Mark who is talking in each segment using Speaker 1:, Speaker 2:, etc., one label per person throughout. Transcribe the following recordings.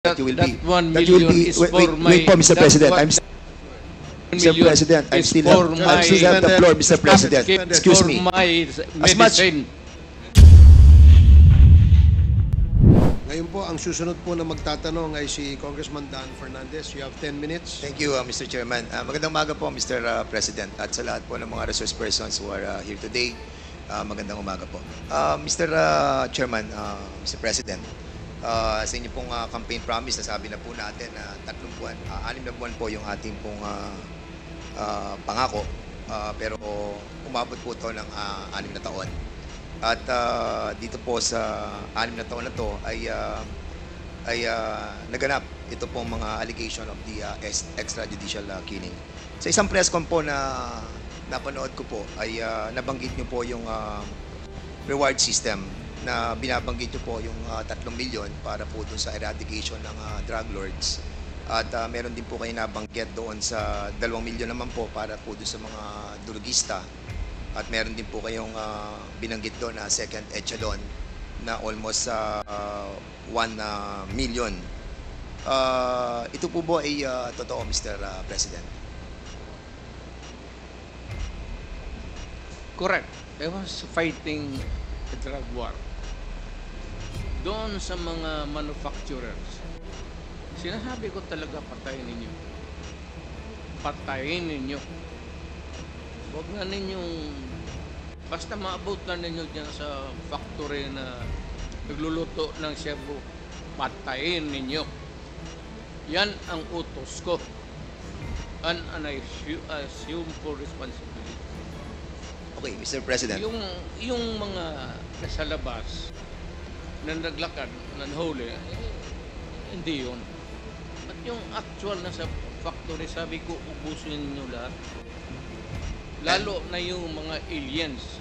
Speaker 1: that you will
Speaker 2: That
Speaker 1: be.
Speaker 2: 1
Speaker 1: That you will
Speaker 2: million
Speaker 1: be.
Speaker 2: is
Speaker 1: Wait,
Speaker 2: for
Speaker 1: wait,
Speaker 2: my.
Speaker 1: wait po, Mr.
Speaker 2: that
Speaker 1: President.
Speaker 2: one
Speaker 1: I'm Mr.
Speaker 2: million
Speaker 1: President. I
Speaker 2: is
Speaker 1: still
Speaker 2: for
Speaker 1: have.
Speaker 2: my-
Speaker 1: I still have the floor, Mr. President.
Speaker 2: upkeep
Speaker 1: Excuse
Speaker 2: for
Speaker 1: me.
Speaker 2: my
Speaker 1: As much-
Speaker 2: medicine.
Speaker 3: Ngayon po, ang susunod po na magtatanong ay si Congressman Dan Fernandez. You have 10 minutes.
Speaker 1: Thank you, Mr. Chairman. Magandang umaga po, Mr. President. At sa lahat po ng mga resource persons who are here today, magandang umaga po. Mr. Chairman, Mr. President, sa inyo pong campaign promise, nasabi na po natin na 3 buwan, 6 na buwan po yung ating pong pangako. Pero umabot po ito ng 6 na taon. At dito po sa 6 na taon na to ay naganap ito pong mga allegation of the extrajudicial killing. Sa isang press con po na napanood ko po ay nabanggit nyo po yung reward system na binabanggit nyo po yung 3 milyon para po dun sa eradication ng drug lords. At meron din po kayo nabanggit doon sa 2 milyon naman po para po dun sa mga drugista. At meron din po kayong binanggit doon na second echelon na almost 1 million. Ito po ba ay totoo, Mr. President?
Speaker 2: Correct. I was fighting a drug war. Doon sa mga manufacturers, sinasabi ko talaga patayin ninyo. Patayin ninyo. Huwag na ninyong, basta maabot na ninyo dyan sa factory na nagluluto ng shabu, patayin ninyo. Yan ang utos ko. And I assume for responsibility.
Speaker 1: Okay, Mr. President.
Speaker 2: Yung mga nasa labas na naglakad, nanhuli, hindi yun. At yung actual nasa factory, sabi ko, ubusin nyo lahat. Lalo na yung mga aliens.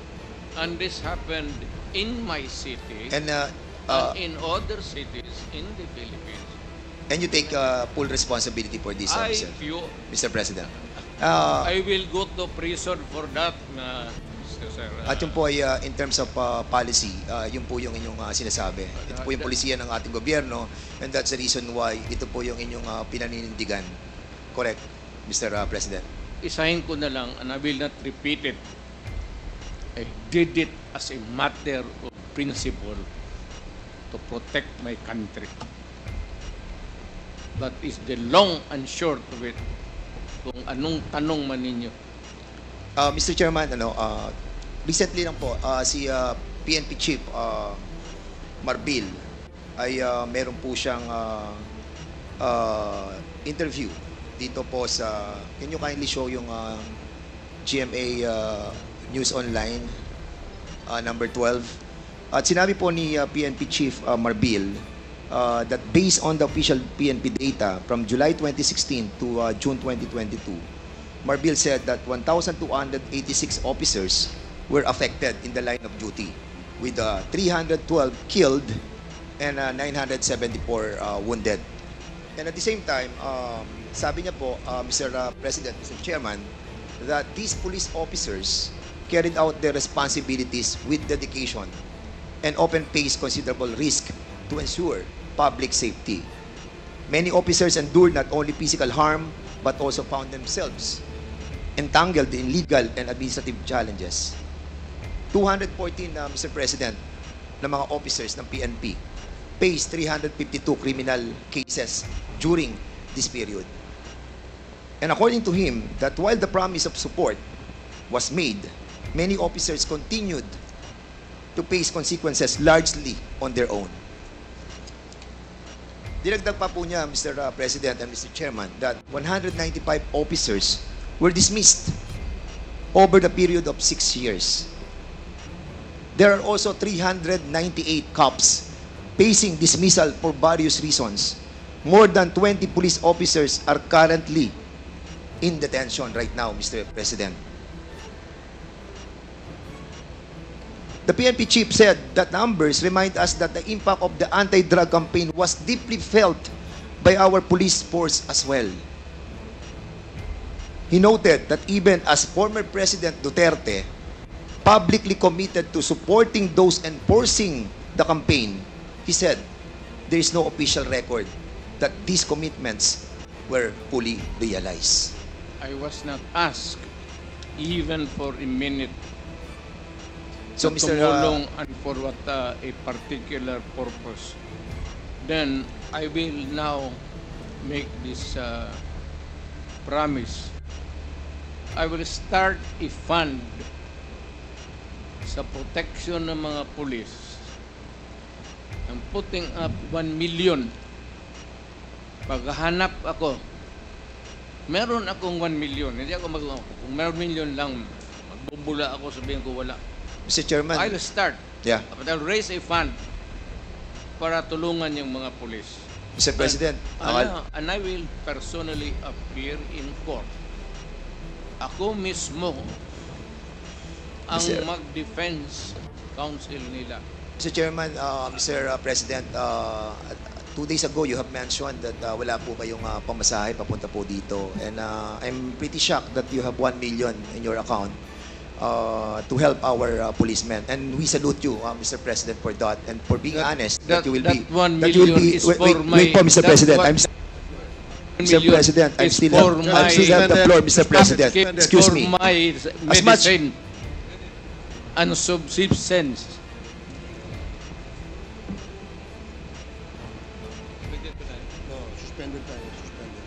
Speaker 2: And this happened in my city
Speaker 1: And
Speaker 2: in other cities in the Philippines.
Speaker 1: and you take full responsibility for this, Mr. President.
Speaker 2: I will go to prison for that, Mr. Sir.
Speaker 1: At yun po ay in terms of policy, yun po yung inyong sinasabi. Ito po yung polisiya ng ating gobyerno, and that's the reason why ito po yung inyong pinaninindigan. Correct, Mr. President?
Speaker 2: Isahin ko na lang, and I will not repeat it. I did it as a matter of principle to protect my country. That is the long and short of it. Kung anong tanong man ninyo.
Speaker 1: Mr. Chairman, recently lang po, si PNP Chief Marbil ay meron po siyang interview dito po sa, can you kindly show yung GMA News Online number 12. At sinabi po ni PNP Chief Marbil that based on the official PNP data from July 2016 to June 2022, Marbil said that 1,286 officers were affected in the line of duty, with 312 killed and 974 wounded. And at the same time, sabi niya po, Mr. President, Mr. Chairman, that these police officers carried out their responsibilities with dedication and often faced considerable risk to ensure public safety. Many officers endured not only physical harm, but also found themselves entangled in legal and administrative challenges. 214, Mr. President, na mga officers ng PNP faced 352 criminal cases during this period. And according to him, that while the promise of support was made, many officers continued to face consequences largely on their own. Dinagdag pa po niya, Mr. President and Mr. Chairman, that 195 officers were dismissed over the period of 6 years. There are also 398 cops facing dismissal for various reasons. More than 20 police officers are currently in detention right now, Mr. President. The PNP chief said that numbers remind us that the impact of the anti-drug campaign was deeply felt by our police force as well. He noted that even as former President Duterte publicly committed to supporting those enforcing the campaign, he said, there is no official record that these commitments were fully realized?
Speaker 2: I was not asked even for a minute
Speaker 1: So,
Speaker 2: to
Speaker 1: Mr.
Speaker 2: tumulong and for what a particular purpose. Then I will now make this promise. I will start a fund sa protection ng mga pulis. I'm putting up 1 million. Paghahanap ako, meron akong 1 million. Hindi ako kung meron million lang, magbubula ako, sabihin ko wala.
Speaker 1: Mr. Chairman,
Speaker 2: I'll start.
Speaker 1: yeah,
Speaker 2: But I'll raise a fund para tulungan yung mga pulis.
Speaker 1: Mr. President,
Speaker 2: And I will personally appear in court. Ako mismo ang
Speaker 1: Mr.
Speaker 2: mag-defense counsel nila.
Speaker 1: Mr. Chairman, Mr. President, 2 days ago you have mentioned that wala po kayong pamasahe papunta po dito, and I'm pretty shocked that you have 1 million in your account to help our policemen, and we salute you, Mr. President, for that, and for being honest that you will be.
Speaker 2: 1
Speaker 1: That you will
Speaker 2: million
Speaker 1: be.
Speaker 2: is
Speaker 1: Wait,
Speaker 2: for
Speaker 1: wait po, Mr.
Speaker 2: that
Speaker 1: President.
Speaker 2: one-
Speaker 1: Mr. President, I
Speaker 2: is
Speaker 1: still
Speaker 2: for
Speaker 1: have,
Speaker 2: my-
Speaker 1: I still have the floor, Mr. President. Excuse
Speaker 2: for
Speaker 1: me.
Speaker 2: my
Speaker 1: As much-
Speaker 2: medicine and subsistence.
Speaker 3: No, suspended tayo, suspended.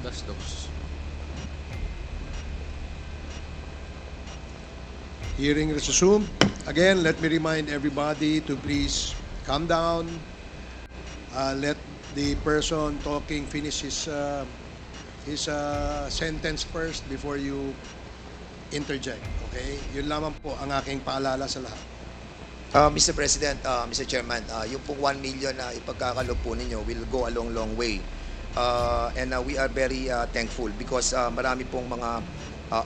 Speaker 2: Gastos.
Speaker 3: Hearing resumed. Again, let me remind everybody to please calm down. Let the person talking finish his sentence first before you interject. Okay? Yun lamang po ang aking paalala sa lahat.
Speaker 1: Mr. President, Mr. Chairman, yung pong 1 million na ipagkakalob po ninyo will go a long way. And we are very thankful because marami pong mga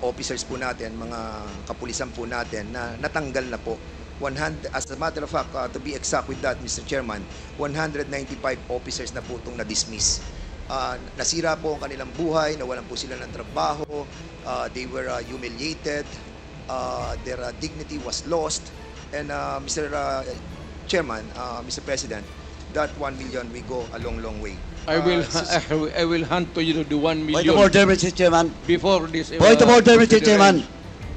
Speaker 1: officers po natin, mga kapulisan po natin na natanggal na po. As a matter of fact, to be exact with that, Mr. Chairman, 195 officers na po itong na-dismiss. Nasira po ang kanilang buhay, nawalan po sila ng trabaho, they were humiliated, their dignity was lost, and Mr. Chairman, Mr. President, that 1 million will go a long way.
Speaker 2: I will hand to you the 1
Speaker 4: Point
Speaker 2: million
Speaker 4: of order, Mr. Chairman.
Speaker 2: before this.
Speaker 4: Point of order, Mr. Chairman.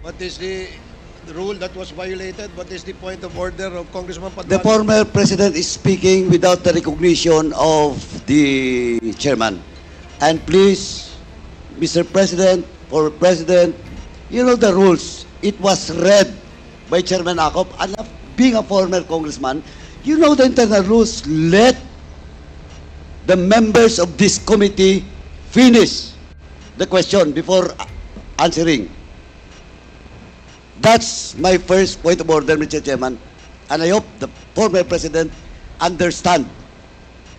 Speaker 3: What is the rule that was violated? What is the point of order of Congressman
Speaker 4: The
Speaker 3: Paduano?
Speaker 4: former president is speaking without the recognition of the chairman. And please, Mr. President, former president, you know the rules. It was read by Chairman Acop. And being a former congressman, you know the internal rules. Let the members of this committee finish the question before answering. That's my first point of order, Mr. Chairman. And I hope the former president understand.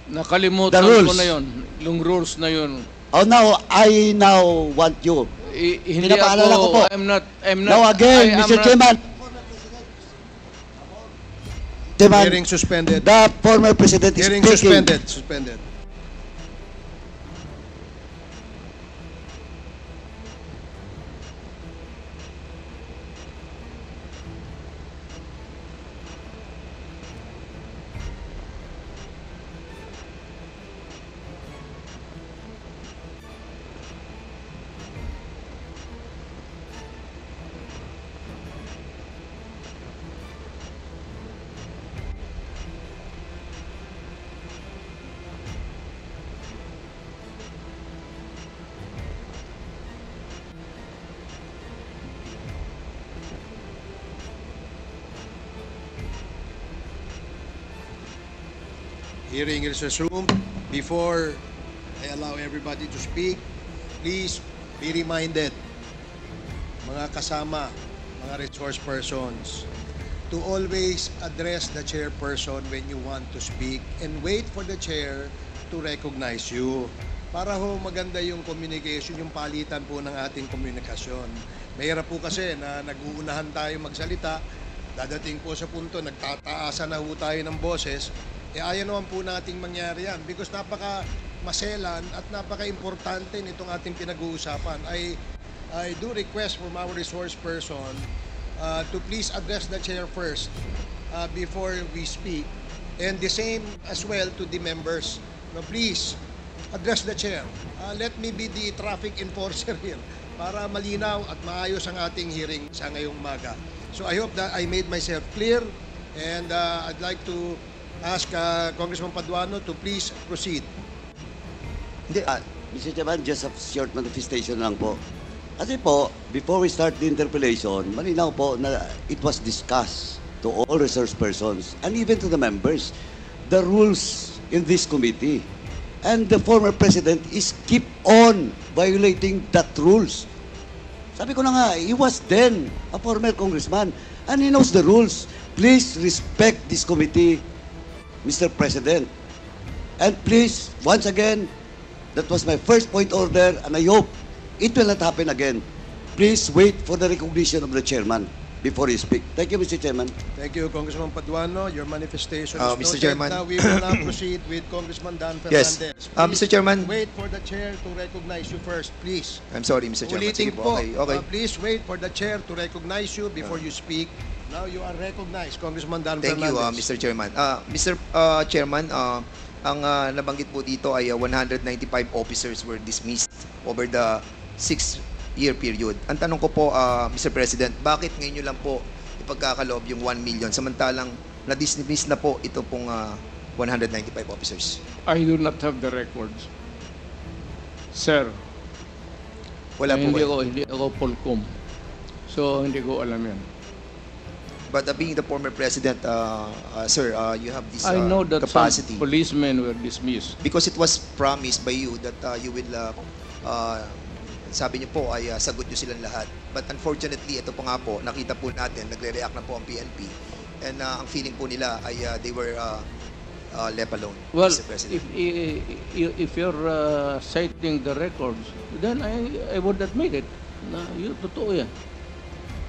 Speaker 2: Nakalimutan
Speaker 4: The rules.
Speaker 2: ko na yun. Yung rules na yun.
Speaker 4: Oh, I now want you.
Speaker 2: Hindi
Speaker 4: Pinapaalala ko po.
Speaker 2: I'm not,
Speaker 4: Now again,
Speaker 2: I am
Speaker 4: Mr.
Speaker 2: not-
Speaker 4: Chairman. Chairman,
Speaker 3: Hearing suspended.
Speaker 4: the former president is
Speaker 3: Hearing
Speaker 4: speaking.
Speaker 3: suspended. Hearing is resumed. Before I allow everybody to speak, please be reminded, mga kasama, mga resource persons, to always address the chairperson when you want to speak and wait for the chair to recognize you. Para ho maganda yung communication, yung palitan po ng ating komunikasyon. Mahirap po kasi na nag-uunahan tayo magsalita, dadating po sa punto, nagtataasan na ho tayo ng boses, ayaw naman po nating mangyari yan because maselan at napaka-importante nitong ating pinag-uusapan. I do request from our resource person to please address the chair first before we speak, and the same as well to the members. No, please address the chair. Let me be the traffic enforcer here para malinaw at maayos ang ating hearing sa ngayong umaga. So I hope that I made myself clear, and I'd like to ask Congressman Paduano to please proceed.
Speaker 4: Hindi, Mr. Chairman, just a short manifestation lang po. Kasi po, before we start the interpellation, malinaw po na it was discussed to all resource persons and even to the members, the rules in this committee. And the former president is keep on violating that rules. Sabi ko na nga, he was then a former congressman and he knows the rules. Please respect this committee, Mr. President. And please, once again, that was my first point order, and I hope it will not happen again. Please wait for the recognition of the chairman before you speak. Thank you, Mr. Chairman.
Speaker 3: Thank you, Congressman Paduano. Your manifestation is
Speaker 1: Mr.
Speaker 3: noted.
Speaker 1: Chairman.
Speaker 3: Now we will now proceed with Congressman Dan
Speaker 1: Yes.
Speaker 3: Fernandez.
Speaker 1: Mr. Chairman.
Speaker 3: Wait for the chair to recognize you first, please.
Speaker 1: I'm sorry, Mr. Chairman.
Speaker 3: Ulitin
Speaker 1: Sige
Speaker 3: po,
Speaker 1: Okay, okay.
Speaker 3: please wait for the chair to recognize you before you speak. Now you are recognized, Congressman Dan
Speaker 1: Thank you,
Speaker 3: Fernandez.
Speaker 1: Mr. Chairman. Mr. Chairman, ang nabanggit po dito ay 195 officers were dismissed over the 6-year period. Ang tanong ko po, Mr. President, bakit ngayon nyo lang po ipagkakaloob yung 1 million samantalang na-dismiss na po ito pong 195 officers?
Speaker 2: I do not have the records. Sir,
Speaker 1: Wala po.
Speaker 2: hindi ako Polcom. So, hindi ko alam yan.
Speaker 1: But being the former president, sir, you have this
Speaker 2: I know that
Speaker 1: capacity.
Speaker 2: some policemen were dismissed.
Speaker 1: Because it was promised by you that you will, sabi niyo po ay sagot niyo silang lahat. But unfortunately, ito po nga po, nakita po natin, nagre-react na po ang PNP. And ang feeling po nila ay they were left alone,
Speaker 2: Well,
Speaker 1: Mr. President.
Speaker 2: if you're citing the records, then I would admit it. Na yun, totoo yan.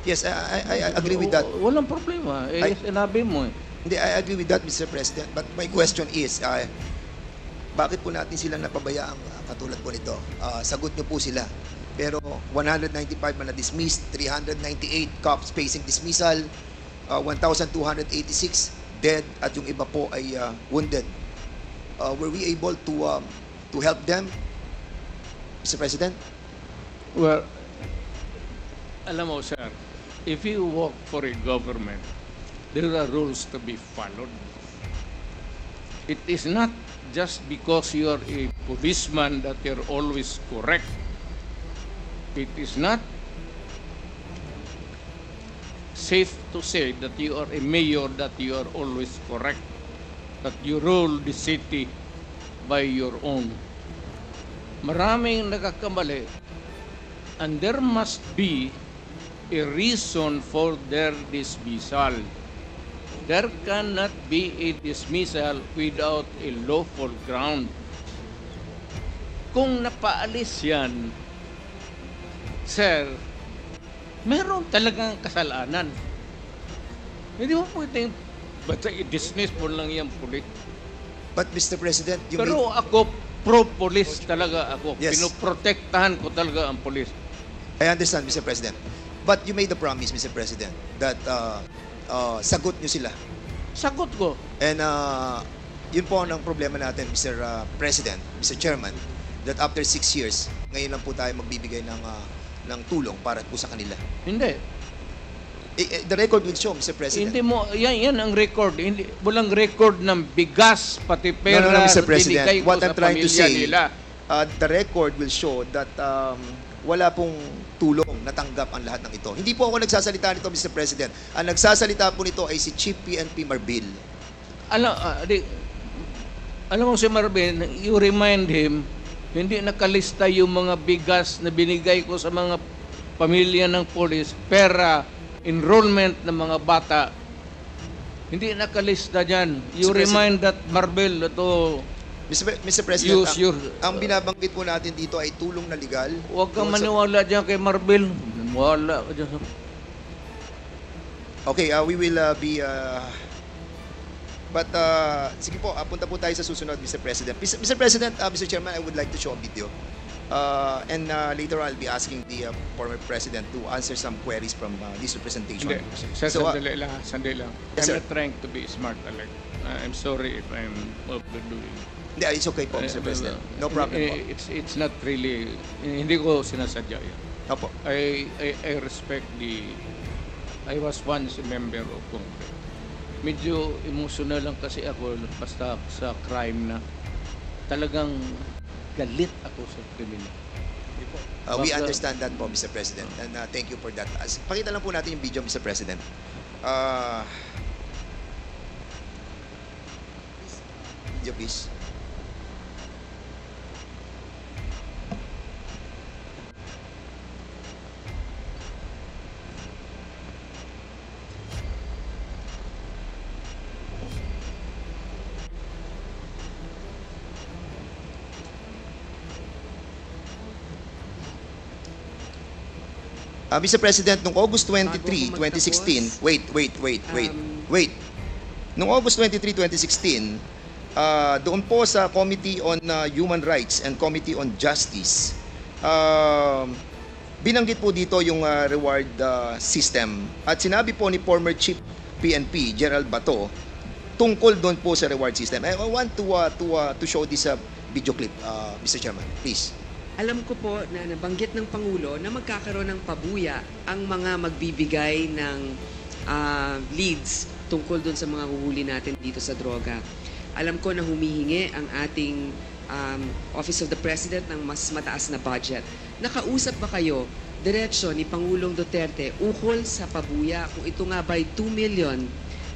Speaker 1: Yes, I agree with that.
Speaker 2: Walang problema. Sinabi mo eh.
Speaker 1: Hindi, I agree with that, Mr. President. But my question is, bakit po natin sila napabayaang katulad po nito? Sagot niyo po sila. Pero 195 man na-dismissed, 398 cops facing dismissal, 1,286 dead, at yung iba po ay wounded. Were we able to help them, Mr. President?
Speaker 2: Well, alam mo, sir, if you work for a government, there are rules to be followed. It is not just because you are a policeman that you're always correct. It is not safe to say that you are a mayor that you are always correct, that you rule the city by your own. Maraming nagkakamali, and there must be a reason for their dismissal. There cannot be a dismissal without a lawful ground. Kung napaalis yan, sir, meron talagang kasalanan. Hindi mo pwedeng basta i-dismiss mo lang yung pulis.
Speaker 1: But Mr. President, you
Speaker 2: Pero ako, pro-police talaga ako.
Speaker 1: Yes.
Speaker 2: Pinoprotektahan ko talaga ang pulis.
Speaker 1: I understand, Mr. President. But you made the promise, Mr. President, that sagot nyo sila.
Speaker 2: Sagot ko.
Speaker 1: And yun po ang problema natin, Mr. President, Mr. Chairman, that after 6 years, ngayon lang po tayo magbibigay ng tulong para po sa kanila.
Speaker 2: Hindi.
Speaker 1: The record will show, Mr. President.
Speaker 2: Hindi mo, yan ang record. Hindi, walang record ng bigas, pati pera
Speaker 1: No, Mr.
Speaker 2: na
Speaker 1: President.
Speaker 2: binigay ko
Speaker 1: What
Speaker 2: sa
Speaker 1: I'm trying to
Speaker 2: pamilya
Speaker 1: say,
Speaker 2: nila.
Speaker 1: the record will show that wala pong tulong natanggap ang lahat ng ito. Hindi po ako nagsasalita nito, Mr. President. Ang nagsasalita po nito ay si Chief PNP Marbil.
Speaker 2: Alam mo si Marvin, you remind him, hindi nakalista yung mga bigas na binigay ko sa mga pamilya ng polis, pera, enrollment ng mga bata. Hindi nakalista dyan. You
Speaker 1: Mr.
Speaker 2: remind that Marvel to
Speaker 1: Mr. President,
Speaker 2: use your...
Speaker 1: ang binabanggit po natin dito ay tulong na legal.
Speaker 2: Huwag kang
Speaker 1: Doon sa-
Speaker 2: maniwala dyan kay Marvel. Wala ka dyan. sa-
Speaker 1: Okay, we will be But sige po, punta po tayo sa susunod, Mr. President. Mr. President, Mr. Chairman, I would like to show a video. And later I'll be asking the former President to answer some queries from this representation.
Speaker 2: Hindi, sir,
Speaker 1: So,
Speaker 2: sandali lang.
Speaker 1: Yes,
Speaker 2: I'm
Speaker 1: sir.
Speaker 2: not trying to be smart, Alec. I'm sorry if I'm overdoing.
Speaker 1: Hindi, it's okay po, Mr. President. No problem po.
Speaker 2: It's not really, hindi ko sinasadya yun.
Speaker 1: Opo.
Speaker 2: I respect I was once a member of Congress. Medyo emotional lang kasi ako basta sa crime na talagang galit ako sa kriminal.
Speaker 1: We
Speaker 2: Baka-
Speaker 1: understand that po, Mr. President. And thank you for that. Pakita lang po natin yung video, Mr. President. Video, please. Mr. President, noong August 23, 2016, wait. Noong August 23, 2016, doon po sa Committee on Human Rights and Committee on Justice, binanggit po dito yung reward system. At sinabi po ni former Chief PNP, Gerald Bato, tungkol doon po sa reward system. I want to show this video clip, Mr. Chairman, please.
Speaker 5: Alam ko po na nabanggit ng Pangulo na magkakaroon ng pabuya ang mga magbibigay ng leads tungkol doon sa mga huhuli natin dito sa droga. Alam ko na humihingi ang ating Office of the President ng mas mataas na budget. Nakausap ba kayo diretsyo ni Pangulong Duterte ukol sa pabuya kung ito nga ba'y 2 million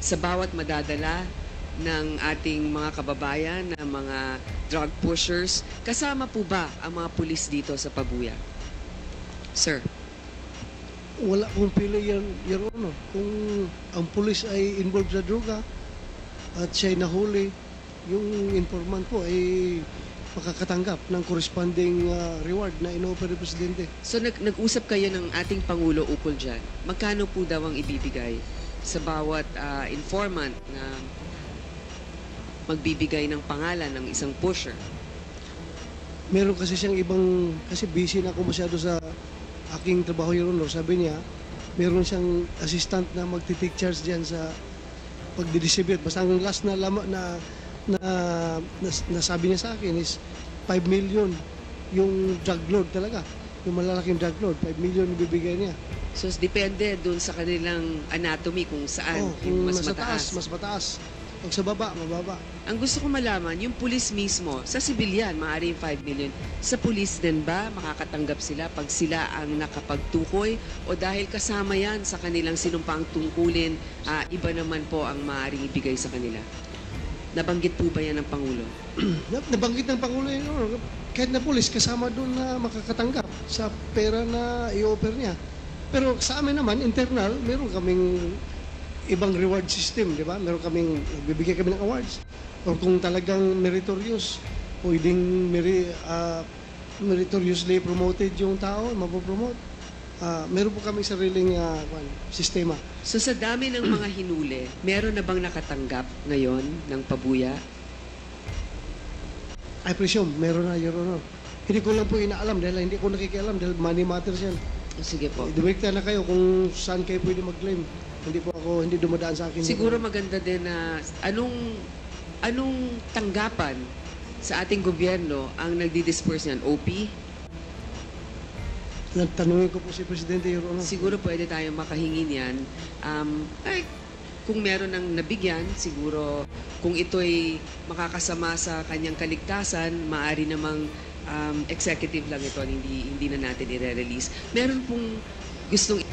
Speaker 5: sa bawat madadala ng ating mga kababayan na mga drug pushers? Kasama po ba ang mga pulis dito sa pabuya? Sir.
Speaker 6: Wala pong pili yan, Your Honor. Kung ang pulis ay involved sa droga at siya'y nahuli, yung informant po ay makakatanggap ng corresponding reward na ino-offer ng Presidente.
Speaker 5: So nag-usap kayo ng ating Pangulo ukol dyan. Magkano po daw ang ibibigay sa bawat informant na magbibigay ng pangalan ng isang pusher?
Speaker 6: Meron kasi siyang ibang, kasi busy na ako masyado sa aking trabaho, Your Honor. Sabi niya, meron siyang assistant na magti-take charge diyan sa pagdi-distribute. Basta ang last na nasabi niya sa akin is 5 million yung drug load talaga. Yung malalaking drug load, 5 million ibibigay niya.
Speaker 5: So depende dun sa kanilang anatomy kung saan yung mas mataas.
Speaker 6: Mas mataas. Pag sa baba, mababa.
Speaker 5: Ang gusto ko malaman, yung pulis mismo, sa sibilyan, maaari yung 5 million. Sa pulis din ba, makakatanggap sila pag sila ang nakapagtukoy? O dahil kasama yan sa kanilang sinumpang tungkulin, iba naman po ang maaaring ibigay sa kanila? Nabanggit po ba yan ng Pangulo?
Speaker 6: Nabanggit ng Pangulo yun, kahit na pulis, kasama doon na makakatanggap sa pera na i-offer niya. Pero sa amin naman, internal, meron kaming ibang reward system, di ba? Meron kaming, bibigyan kami ng awards. Or kung talagang meritorious, pwedeng meritoriously promoted yung tao, mapopromote. Meron po kami sariling sistema.
Speaker 5: So sa dami ng mga hinuli, meron na bang nakatanggap ngayon ng pabuya?
Speaker 6: I presume, meron na, Your Honor. Hindi ko lang po inaalam dahil hindi ko nakikialam dahil money matters yan.
Speaker 5: O, sige po.
Speaker 6: Direkta na kayo kung saan kayo pwede mag-claim. Hindi po ako, hindi dumadaan sa akin.
Speaker 5: Siguro maganda din na anong tanggapan sa ating gobyerno ang nagdi-disperse niyan? OP?
Speaker 6: Tanungin ko po si Presidente, Your Honor.
Speaker 5: Siguro pwede tayong makahingi niyan. Kung meron ng nabigyan, siguro kung ito'y makakasama sa kanyang kaligtasan, maaari namang executive lang ito, hindi na natin i-release. Meron pong gustong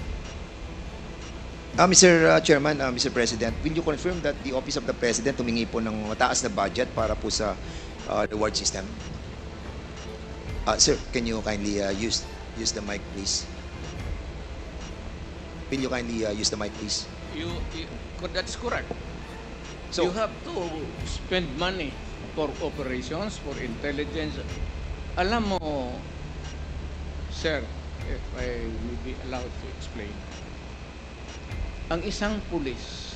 Speaker 1: Mr. Chairman, Mr. President, will you confirm that the Office of the President humingi po ng mataas na budget para po sa reward system? Sir, can you kindly use the mic, please? Will you kindly use the mic, please?
Speaker 2: That's correct.
Speaker 1: So,
Speaker 2: You have to spend money for operations, for intelligence. Alam mo, sir, if I may be allowed to explain, ang isang pulis,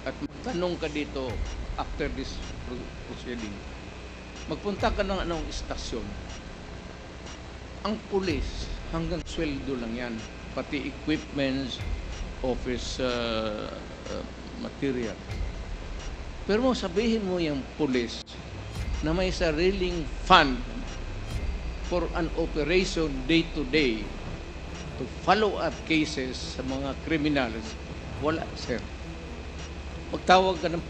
Speaker 2: at magtanong ka dito after this proceeding, magpunta ka ng anong istasyon. Ang pulis, hanggang sweldo lang yan. Pati equipments, office material. Pero sabihin mo yung pulis na may sariling fund for an operation day-to-day to follow up cases sa mga criminals. Wala, sir. Magtawag ka ng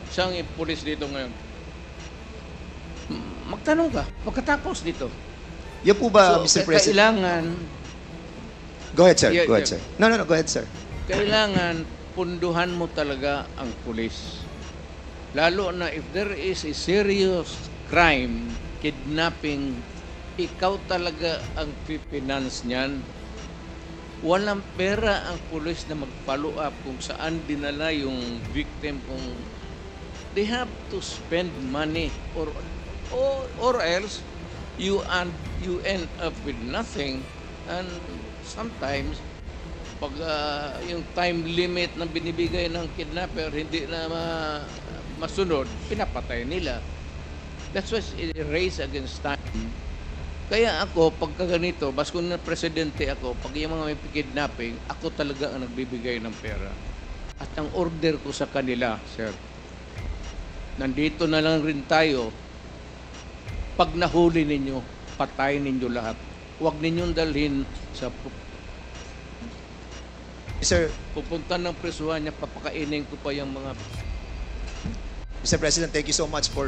Speaker 2: isang pulis dito ngayon. Magtanong ka, pagkatapos dito.
Speaker 1: Yan po ba, Mr. President?
Speaker 2: Kailangan,
Speaker 1: Go ahead, sir.
Speaker 2: Yeah,
Speaker 1: Go ahead,
Speaker 2: yeah.
Speaker 1: sir. No, go ahead, sir.
Speaker 2: kailangan punduhan mo talaga ang pulis. Lalo na if there is a serious crime, kidnapping, ikaw talaga ang pipinance niyan. Walang pera ang pulis na mag-follow up kung saan dinala yung victim, kung they have to spend money or else you end up with nothing. And sometimes pag yung time limit na binibigay ng kidnapper hindi na masunod, pinapatay nila. That's why it's a race against time. Kaya ako, pagka ganito, bas kung na presidente ako, pag yung mga may kidnapping, ako talaga ang nagbibigay ng pera. At ang order ko sa kanila, sir, nandito na lang rin tayo, pag nahuli ninyo, patayin ninyo lahat. Huwag ninyong dalhin sa
Speaker 1: Sir,
Speaker 2: pupunta ng presuhan niya, papakainin ko pa yung mga...
Speaker 1: Mr. President, thank you so much for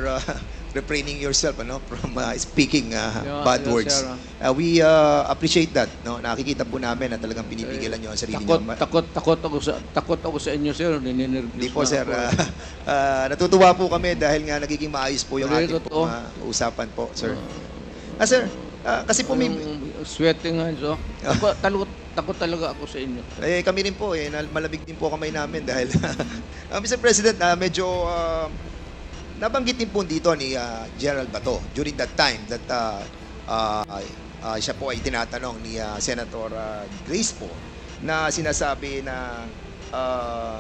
Speaker 1: refraining yourself from speaking bad
Speaker 2: yeah,
Speaker 1: words.
Speaker 2: sir.
Speaker 1: We appreciate that. No? Nakikita po namin na talagang pinipigilan nyo ang sarili nyo.
Speaker 2: Takot ako sa inyo, sir.
Speaker 1: Hindi po, sir. Natutuwa po kami dahil nga nagiging maayos po yung ating
Speaker 2: Totoo.
Speaker 1: usapan po, sir. Sir, kasi po may...
Speaker 2: Sweating nga, so. Takot talaga ako sa inyo.
Speaker 1: Kami rin po, malamig din po kamay namin dahil Mr. President, medyo nabanggit din po dito ni General Bato during that time that siya po ay tinatanong ni Senator Grace po na sinasabi na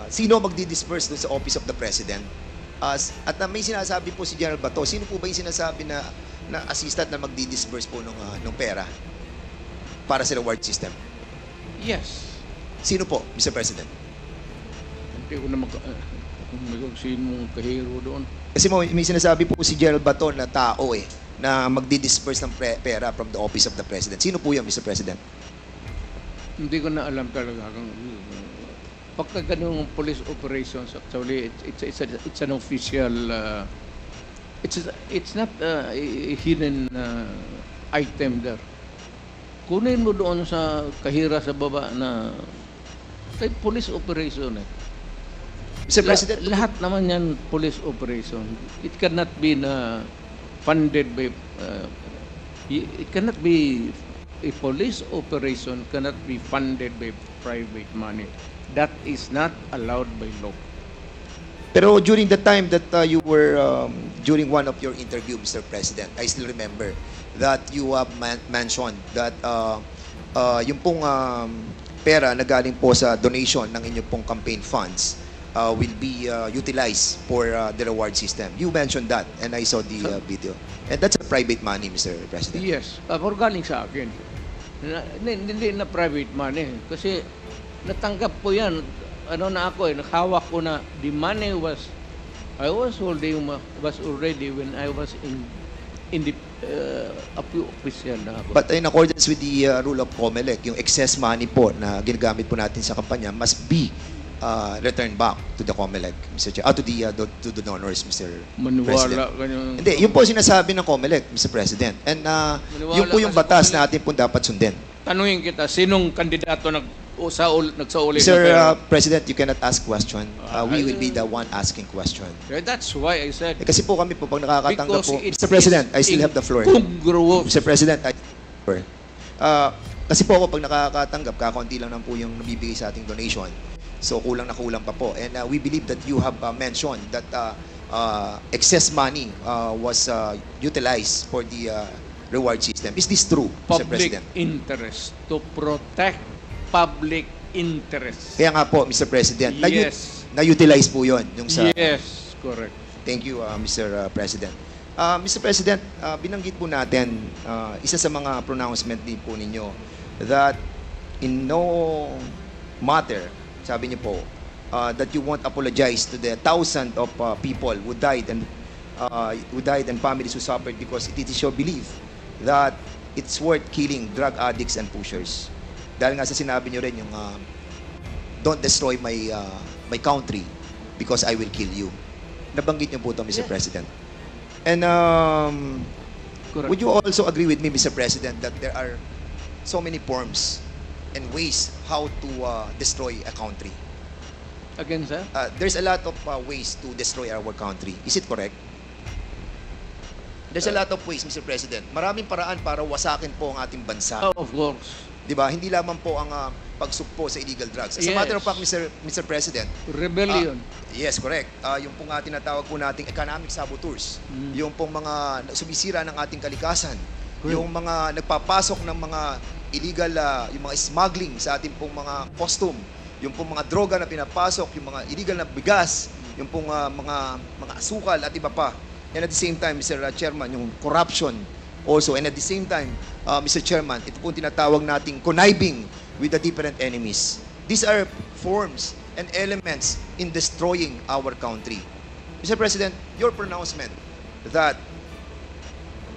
Speaker 1: sino magdi-disperse doon sa Office of the President. At may sinasabi po si General Bato, sino po ba yung sinasabi na assistant na magdi-disperse po ng pera para sa reward system?
Speaker 2: Yes.
Speaker 1: Sino po, Mr. President?
Speaker 2: Hindi ko na sinong kahiro doon.
Speaker 1: Kasi may sinasabi po si General Bato na tao na magdi-disperse ng pera from the Office of the President. Sino po yan, Mr. President?
Speaker 2: Hindi ko na alam talaga. Pagka ganung police operations, actually, it's an official, it's not a hidden item there. Kunin mo doon sa kahira sa baba na police operation.
Speaker 1: Mr. President,
Speaker 2: Lahat naman yan police operation. It cannot be funded by, it cannot be, a police operation cannot be funded by private money. That is not allowed by law.
Speaker 1: pero during the time that you were, during one of your interview, Mr. President, I still remember that you have mentioned that yung pong pera na galing po sa donation ng inyong pong campaign funds will be utilized for the reward system. You mentioned that and I saw the video. And that's a private money, Mr. President.
Speaker 2: Yes, or galing sa akin. Hindi na private money. Kasi natanggap ko yan. Nakahawak ko na the money I was holding was already when I was in the official na ako.
Speaker 1: But in accordance with the rule of COMELEC, yung excess money po na ginagamit po natin sa kampanya must be returned back to the COMELEC, Mr. Chair, to the donors, Mr. President. Hindi, yun po sinasabi ng COMELEC, Mr. President. And yun po yung batas na atin po dapat sundin.
Speaker 2: Tanungin kita, sinong kandidato nagsauli?
Speaker 1: Mr. President, you cannot ask question. We will be the one asking question.
Speaker 2: That's why I said,
Speaker 1: Kasi po kami po, pag nakakatanggap po,
Speaker 2: Because
Speaker 1: Mr. President, I still have the floor.
Speaker 2: Congruous.
Speaker 1: Mr. President, I kasi po ako pag nakakatanggap, kakaunti lang po yung nabibigay sa ating donation. So kulang na kulang pa po. And we believe that you have mentioned that excess money was utilized for the reward system. Is this true, Mr.
Speaker 2: Public
Speaker 1: President?
Speaker 2: interest. To protect public interest.
Speaker 1: Kaya nga po, Mr. President,
Speaker 2: Yes.
Speaker 1: na-utilize po yun. Yung sa,
Speaker 2: Yes, correct.
Speaker 1: Thank you, Mr. President. Mr. President, binanggit po natin, isa sa mga pronouncement din po ninyo that in no matter, sabi niyo po, that you won't apologize to the thousands of people who died and families who suffered because it is your belief that it's worth killing drug addicts and pushers. Dahil nga sa sinabi niyo rin yung don't destroy my country because I will kill you. Nabanggit niyo po ito, Mr. President. And
Speaker 2: Correct.
Speaker 1: would you also agree with me, Mr. President, that there are so many forms and ways how to destroy a country?
Speaker 2: Again, sir?
Speaker 1: There's a lot of ways to destroy our country. Is it correct? There's a lot of ways, Mr. President. Maraming paraan para wasakin po ang ating bansa.
Speaker 2: Oh, of course.
Speaker 1: Di ba? Hindi lamang po ang pagsugpo sa illegal drugs. As a matter of fact, Mr. President,
Speaker 2: Rebellion.
Speaker 1: yes, correct. Yung pong tinatawag po nating economic saboteurs, yung pong mga sumisira ng ating kalikasan, yung mga nagpapasok ng mga illegal, yung mga smuggling sa ating pong mga costume, yung pong mga droga na pinapasok, yung mga illegal na bigas, yung pong mga asukal at iba pa. And at the same time, Mr. Chairman, yung corruption also. And at the same time, Mr. Chairman, ito pong tinatawag nating conniving with the different enemies. These are forms and elements in destroying our country. Mr. President, your pronouncement that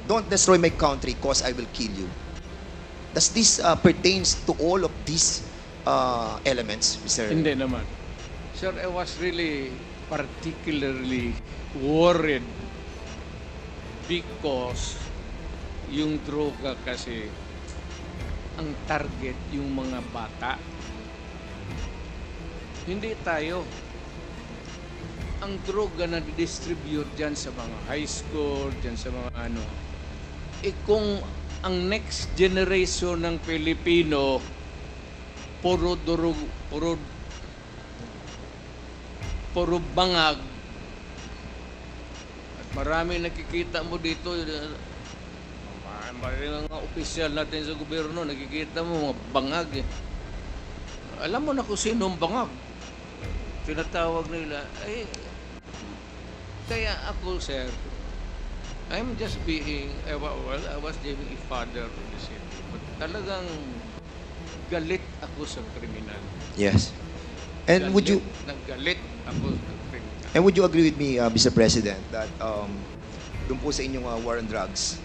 Speaker 1: don't destroy my country because I will kill you. Does this pertains to all of these elements, Mr.
Speaker 2: Hindi naman. Sir, I was really particularly worried because yung droga kasi ang target yung mga bata. Hindi tayo. Ang droga na distribute dyan sa mga high school, dyan sa mga ano, kung ang next generation ng Pilipino puro durog, puro bangag, at marami nakikita mo dito, mga opisyal natin sa gobyerno, nakikita mo mga bangag eh. Alam mo na kung sino ang bangag. Tinatawag nila. Kaya ako, sir, I'm just being, I was being a father of the city. But talagang galit ako sa kriminal.
Speaker 1: Yes. And would you
Speaker 2: Naggalit ako sa kriminal.
Speaker 1: And would you agree with me, Mr. President, that doon po sa inyong war on drugs,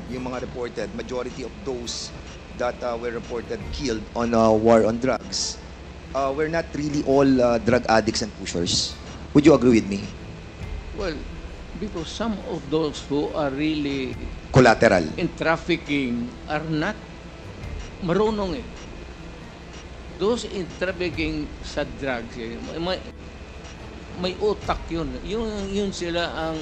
Speaker 1: yung mga reported, majority of those that were reported killed on war on drugs were not really all drug addicts and pushers? Would you agree with me?
Speaker 2: Well, because some of those who are really
Speaker 1: Collateral.
Speaker 2: in trafficking are not marunong eh. Those in trafficking sa drugs eh, may utak yun. Yun sila ang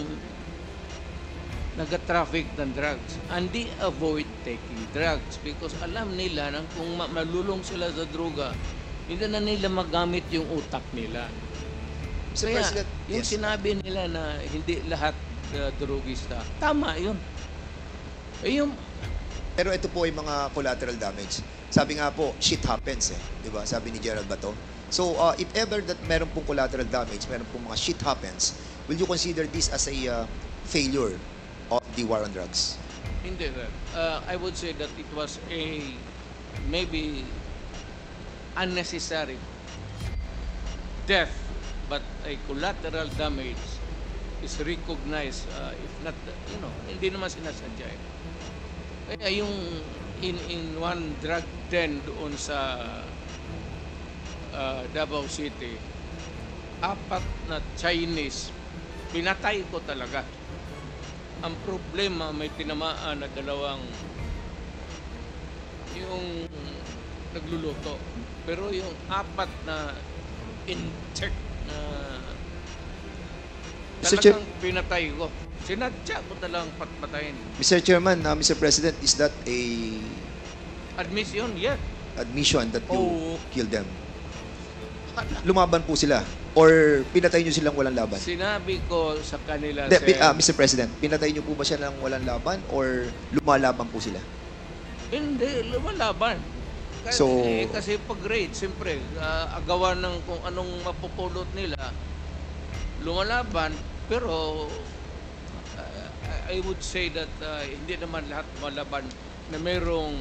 Speaker 2: nag-traffic ng drugs. And they avoid taking drugs because alam nila na kung malulong sila sa droga, hindi na nila magamit yung utak nila.
Speaker 1: Mr.
Speaker 2: Kaya,
Speaker 1: President,
Speaker 2: yung
Speaker 1: yes.
Speaker 2: sinabi nila na hindi lahat drugista, tama yun.
Speaker 1: Pero ito po ay mga collateral damage. Sabi nga po, shit happens eh. Di ba? Sabi ni Gerald Bato. So, if ever that meron pong collateral damage, meron pong mga shit happens, will you consider this as a failure of the war on drugs?
Speaker 2: Hindi, sir. I would say that it was a maybe unnecessary death, but a collateral damage is recognized, if not, hindi naman sinasadya eh. Kaya yung in one drug den doon sa Davao City, 4 na Chinese, pinatay ko talaga. Ang problema, may tinamaan na 2 yung nagluluto. Pero yung 4 na in-check na talagang pinatay ko. Sinadya ko talagang patpatayin.
Speaker 1: Mr. Chairman, Mr. President, is that a
Speaker 2: Admission, yes.
Speaker 1: admission that you
Speaker 2: Oo.
Speaker 1: killed them? Lumaban po sila? Or pinatay nyo silang walang laban?
Speaker 2: Sinabi ko sa kanila,
Speaker 1: Hindi,
Speaker 2: sir,
Speaker 1: Mr. President, pinatay nyo po ba siya ng walang laban or lumalaban po sila?
Speaker 2: hindi, lumalaban. Kasi,
Speaker 1: So-
Speaker 2: kasi pag raid, siyempre, agawan ng kung anong mapupulot nila, lumalaban, pero I would say that hindi naman lahat malaban na mayroong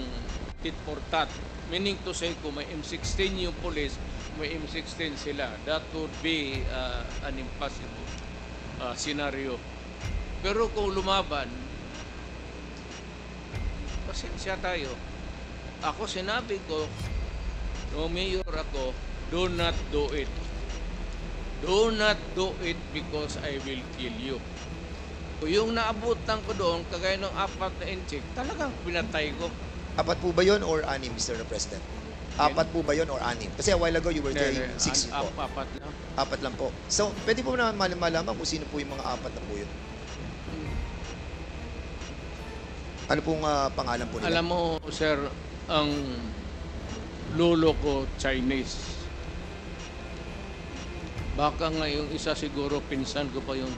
Speaker 2: tit for tat. Meaning to say, kung may M16 yung police, may M16 sila. That would be an impossible scenario. Pero kung lumaban, pasensya tayo. Ako sinabi ko, no mayor ako, do not do it. Do not do it because I will kill you. Kung yung naabutan ko doon, kagaya ng 4 na inchik, talagang pinatay ko.
Speaker 1: 4 po ba yun or 6, Mr. President? 4 po ba yun or 6? Kasi a while ago you were saying 6 po.
Speaker 2: 4 lang.
Speaker 1: 4 lang po. So, pwede po na malaman kung sino po yung mga 4 na po yun. Ano pong pangalan po nila?
Speaker 2: Alam mo, sir, ang lolo ko Chinese. Baka nga yung isa siguro pinsan ko pa yung...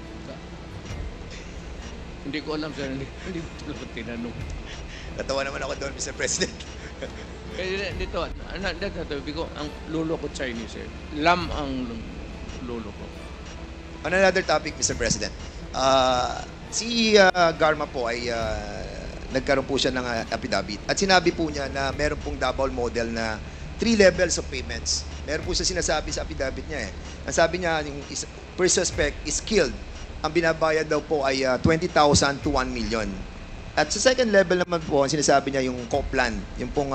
Speaker 2: Hindi ko alam, sir. Hindi ko talaga tinanong.
Speaker 1: Natawa naman ako doon, Mr. President.
Speaker 2: Dito, ang lolo ko Chinese. Lam ang lolo ko.
Speaker 1: On another topic, Mr. President. Si Garma po ay nagkaroon po siya ng affidavit. At sinabi po niya na meron pong double model na 3 levels of payments. Meron po siya sinasabi sa affidavit niya eh. Ang sabi niya, yung first suspect is killed. Ang binabayad daw po ay 20,000 to 1 million. At sa second level naman po, ang sinasabi niya yung co-plan, yung pong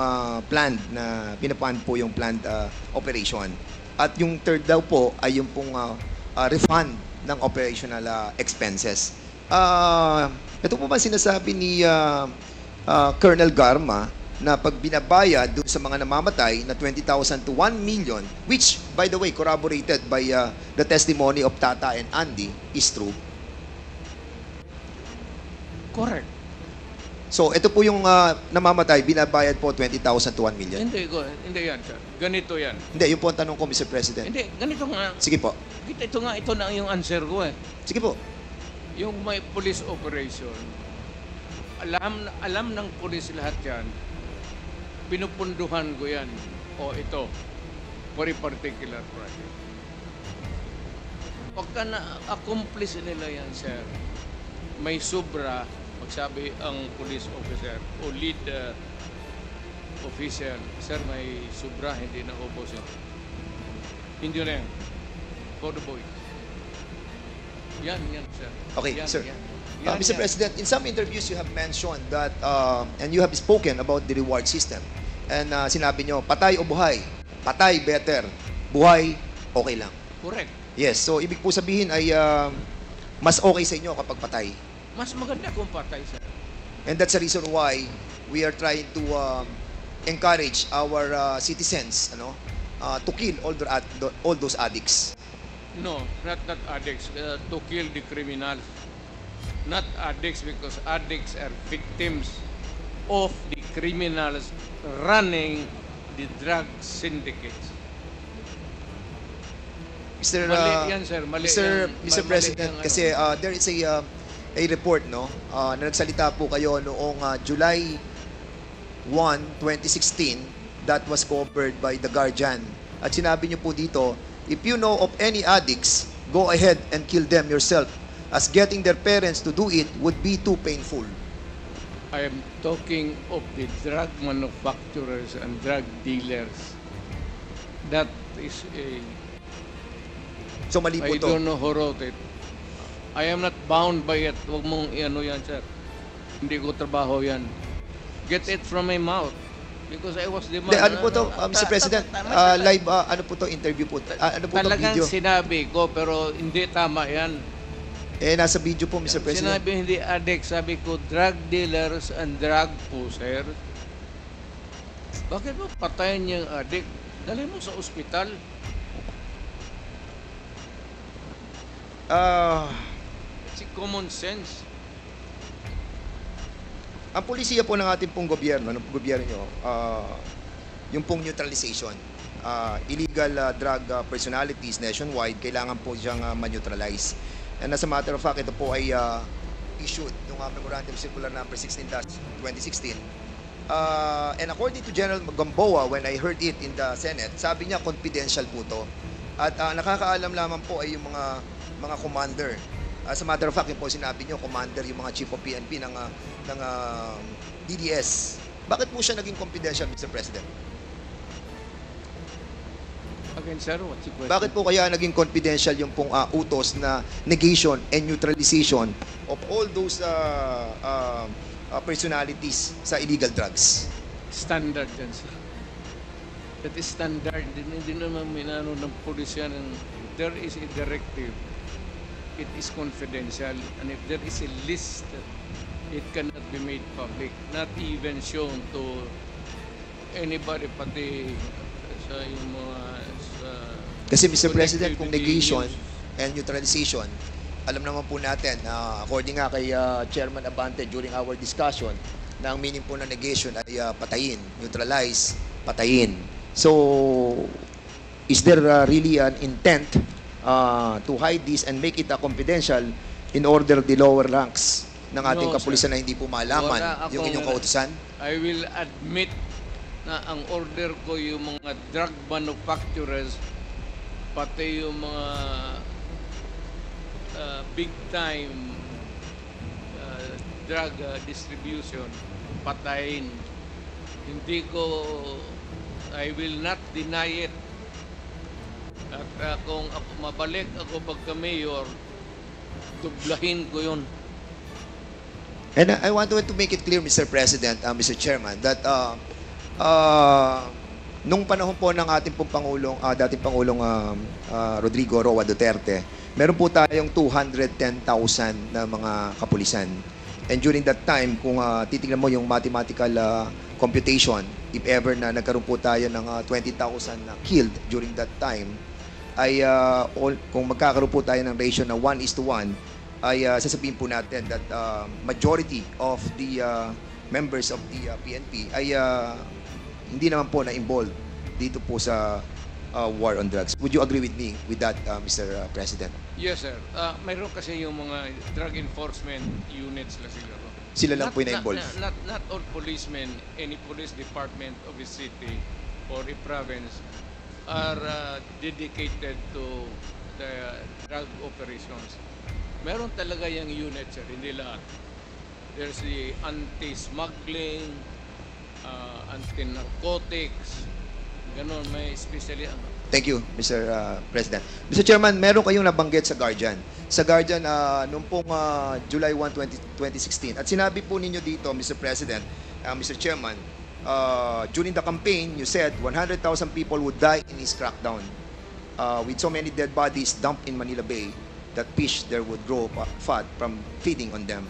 Speaker 1: planned na pinapan po yung planned operation. At yung third daw po ay yung pong refund ng operational expenses. Ito po ba sinasabi ni Colonel Garma na pag binabayad doon sa mga namamatay na 20,000 to 1 million, which, by the way, corroborated by the testimony of Tata and Andy, is true?
Speaker 2: Correct.
Speaker 1: So, ito po yung namamatay, binabayad po 20,000 to 1 million.
Speaker 2: Hindi yan, sir. Ganito yan.
Speaker 1: Hindi, yung po ang tanong ko, Mr. President.
Speaker 2: Hindi, ganito nga.
Speaker 1: Sige po.
Speaker 2: Ito na yung answer ko eh.
Speaker 1: Sige po.
Speaker 2: Yung may police operation, alam ng police lahat yan, pinupunduhan ko yan. O ito, for a particular project. Pagka na-accomplish nila yan, sir, may sobra, magsabi ang police officer o lead official, sir, may sobra, hindi na ubos yun. Hindi na yan. For the boy. Yan, sir.
Speaker 1: Okay,
Speaker 2: yan,
Speaker 1: sir.
Speaker 2: Yan,
Speaker 1: Mr. President, in some interviews you have mentioned that, and you have spoken about the reward system. And sinabi nyo, patay o buhay? Patay, better. Buhay, okay lang.
Speaker 2: Correct.
Speaker 1: Yes, so ibig po sabihin ay mas okay sa inyo kapag patay.
Speaker 2: Mas maganda kung patay, sir.
Speaker 1: And that's the reason why we are trying to encourage our citizens to kill all those addicts.
Speaker 2: No, not addicts. To kill the criminals. Not addicts because addicts are victims of the criminals running the drug syndicates.
Speaker 1: Mr.
Speaker 2: Mali yan, sir. Mali
Speaker 1: Mr.
Speaker 2: yan.
Speaker 1: Mr.
Speaker 2: Mali
Speaker 1: President,
Speaker 2: yung
Speaker 1: kasi there is a report na nagsalita po kayo noong July 1, 2016 that was covered by The Guardian. At sinabi niyo po dito, if you know of any addicts, go ahead and kill them yourself, as getting their parents to do it would be too painful.
Speaker 2: I am talking of the drug manufacturers and drug dealers. That is a...
Speaker 1: So mali po
Speaker 2: I
Speaker 1: to.
Speaker 2: don't know who wrote it. I am not bound by it. Huwag mong iano yan, sir. Hindi ko trabaho yan. Get it from my mouth. Because I was the man.
Speaker 1: Hindi, ano po to, Mr. President? Live, ano po to, interview po? Ano po to,
Speaker 2: Talagang
Speaker 1: video?
Speaker 2: sinabi ko, pero hindi tama yan.
Speaker 1: Nasa video po, Mr. President.
Speaker 2: Sinabi hindi addict, sabi ko drug dealers and drug pusher. Bakit mo patayin yung addict? Dali mo sa ospital. Si common sense.
Speaker 1: Ang polisiya po ng ating pong gobyerno, ng gobyerno nyo, yung pong neutralization, illegal drug personalities nationwide, kailangan po siyang ma-neutralize. And as a matter of fact, ito po ay issued ng Memorandum Circular Number 16/2016. And according to General Gamboa, when I heard it in the Senate, sabi niya confidential po to. At nakakaalam lamang po ay yung mga mga commander. As a matter of fact, yun po sinabi nyo, commander yung mga chief of PNP ng DDS. Bakit po siya naging confidential, Mr. President?
Speaker 2: Again, sir, what's the question?
Speaker 1: Bakit po kaya naging confidential yung pong utos na negation and neutralization of all those personalities sa illegal drugs?
Speaker 2: Standard yan, sir. That is standard. Hindi naman minano ng pulis yan. There is a directive. It is confidential. And if there is a list, it cannot be made public. Not even shown to anybody, pati sa yung mga...
Speaker 1: Kasi Mr. President, kung
Speaker 2: connectivity
Speaker 1: negation
Speaker 2: news.
Speaker 1: and neutralization, alam naman po natin, according nga kay Chairman Abante during our discussion, na ang meaning po ng negation ay patayin, neutralize, patayin. So, is there really an intent to hide this and make it confidential in order the lower ranks ng ating
Speaker 2: No,
Speaker 1: kapulisan
Speaker 2: sir.
Speaker 1: na hindi po malaman
Speaker 2: Wala
Speaker 1: yung inyong
Speaker 2: akong-
Speaker 1: kautusan?
Speaker 2: I will admit na ang order ko yung mga drug manufacturers, pati yung mga big time drug distribution, patayin. Hindi ko, I will not deny it. At kung ako mabalik ako pagka-mayor, dublahin ko yun.
Speaker 1: And I want to make it clear, Mr. President, Mr. Chairman, that nung panahon po ng ating pong Pangulong, dating Pangulong Rodrigo Roa Duterte, meron po tayong 210,000 na mga kapulisan. And during that time, kung titignan mo yung mathematical computation, if ever na nagkaroon po tayo ng 20,000 na killed during that time, ay kung magkakaroon po tayo ng ratio na 1:1, ay sasabihin po natin that majority of the members of the PNP ay hindi naman po na-involved dito po sa war on drugs. Would you agree with me with that, Mr. President?
Speaker 2: Yes, sir. Mayroon kasi yung mga drug enforcement units na sila.
Speaker 1: Sila lang po yung na-involved.
Speaker 2: Not all policemen, any police department of a city or a province are dedicated to the drug operations. Meron talaga yung unit, sir, hindi lahat. There's the anti-smuggling, anti-narcotics, ganun, may especially ano.
Speaker 1: Thank you, Mr. President. Mr. Chairman, meron kayong nabanggit sa Guardian. Sa Guardian, noong pong July 1, 2016. At sinabi po ninyo dito, Mr. President, Mr. Chairman, during the campaign, you said 100,000 people would die in this crackdown. With so many dead bodies dumped in Manila Bay, that fish there would grow fat from feeding on them.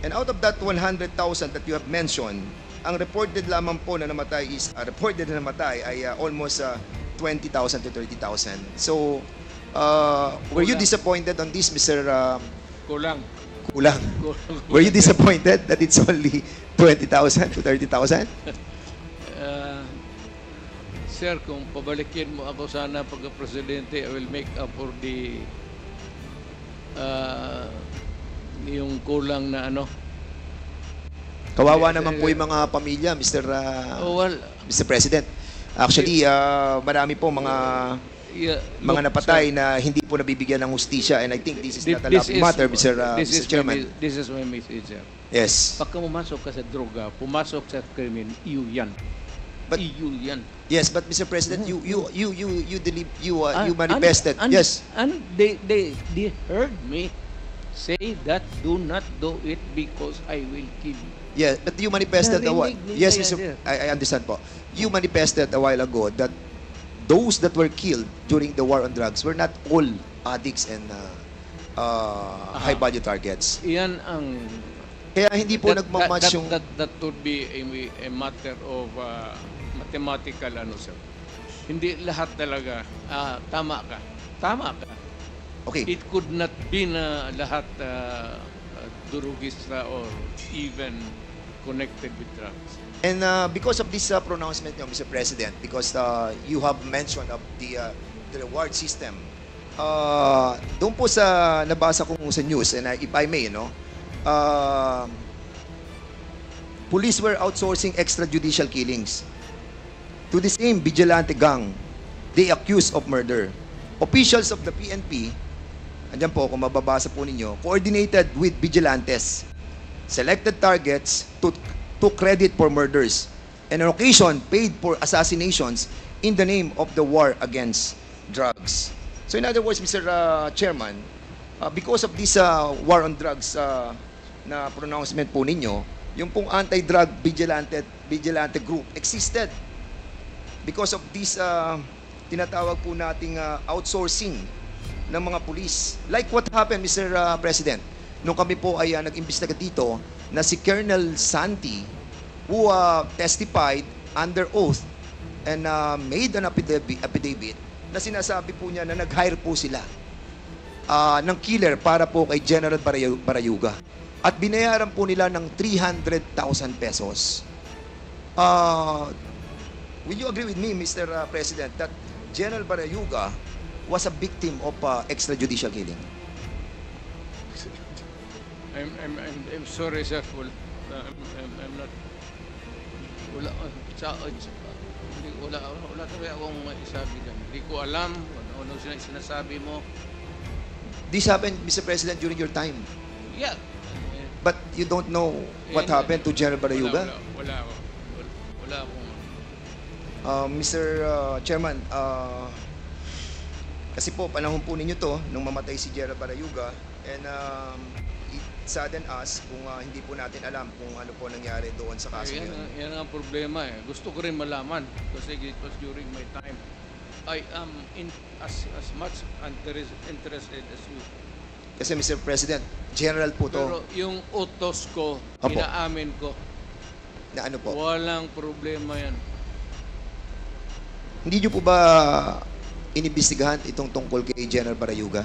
Speaker 1: And out of that 100,000 that you have mentioned, ang reported lamang po na namatay is ay almost 20,000 to 30,000. So, were you
Speaker 2: Kulang.
Speaker 1: disappointed on this, Mr.
Speaker 2: Kulang.
Speaker 1: Kulang? Were you disappointed that it's only 20,000 to 30,000?
Speaker 2: Sir, kung pabalikin mo ako sana pagka-presidente, I will make up for the yung kulang na ano.
Speaker 1: Kawawa naman po yung mga pamilya, Mr.
Speaker 2: Well,
Speaker 1: Mr. President. Actually, marami po mga napatay na hindi po nabibigyan ng hustisya, and I think this is not a laughing matter, Mr. Chairman.
Speaker 2: This is my message, sir.
Speaker 1: Yes.
Speaker 2: Pagka pumasok ka sa droga, pumasok sa krimen, iyo yan.
Speaker 1: But-
Speaker 2: iyo yan.
Speaker 1: Yes, but Mr. President, you manifested. Yes.
Speaker 2: And they heard me say that do not do it because I will kill you.
Speaker 1: Yeah, but you manifested a while.
Speaker 2: Narinig nila
Speaker 1: Yes,
Speaker 2: yan,
Speaker 1: Mr.
Speaker 2: sir.
Speaker 1: I understand po. You manifested a while ago that those that were killed during the war on drugs were not all addicts and high-value targets.
Speaker 2: Iyan ang
Speaker 1: Kaya hindi po nagmamatch yung...
Speaker 2: that would be a matter of mathematical ano, sir. Hindi lahat talaga tama ka.
Speaker 1: Okay.
Speaker 2: It could not be na lahat durugista or even connected with drugs.
Speaker 1: And because of this pronouncement nyo, Mr. President, because you have mentioned of the reward system, doon po sa nabasa kong sa news, and if I may, police were outsourcing extrajudicial killings. to the same vigilante gang they accuse of murder. Officials of the PNP, andyan po, kung mababasa po ninyo, coordinated with vigilantes, selected targets to credit for murders, and on occasion paid for assassinations in the name of the war against drugs. So in other words, Mr. Chairman, because of this war on drugs na pronouncement po ninyo, yung pong anti-drug vigilante group existed because of this tinatawag po nating outsourcing ng mga pulis. Like what happened, Mr. President, nung kami po ay nag-imbestiga dito na si Colonel Santi who testified under oath and made an affidavit na sinasabi po niya na nag-hire po sila ng killer para po kay General Barayuga. At binayaran po nila ng 300,000 pesos. Will you agree with me, Mr. President, that General Barayuga was a victim of extrajudicial killing?
Speaker 2: I'm sorry, sir. I'm not. Wala talaga akong isabi dyan. Hindi ko alam ano sinasabi mo.
Speaker 1: This happened, Mr. President, during your time.
Speaker 2: Yeah.
Speaker 1: But you don't know what happened to General Barayuga?
Speaker 2: Wala akong.
Speaker 1: Mr. Chairman, kasi po panahon po ninyo to nung mamatay si General Barayuga, and it saddened us kung hindi po natin alam kung ano po nangyari doon sa kaso yun.
Speaker 2: Yan ang problema eh. Gusto ko rin malaman kasi it was during my time. I am as much interested as you.
Speaker 1: Kasi Mr. President, General po to.
Speaker 2: Pero yung utos ko,
Speaker 1: Opo.
Speaker 2: inaamin ko,
Speaker 1: Na ano po?
Speaker 2: walang problema yan.
Speaker 1: Hindi nyo po ba inimbestigahan itong tungkol kay General Barayuga?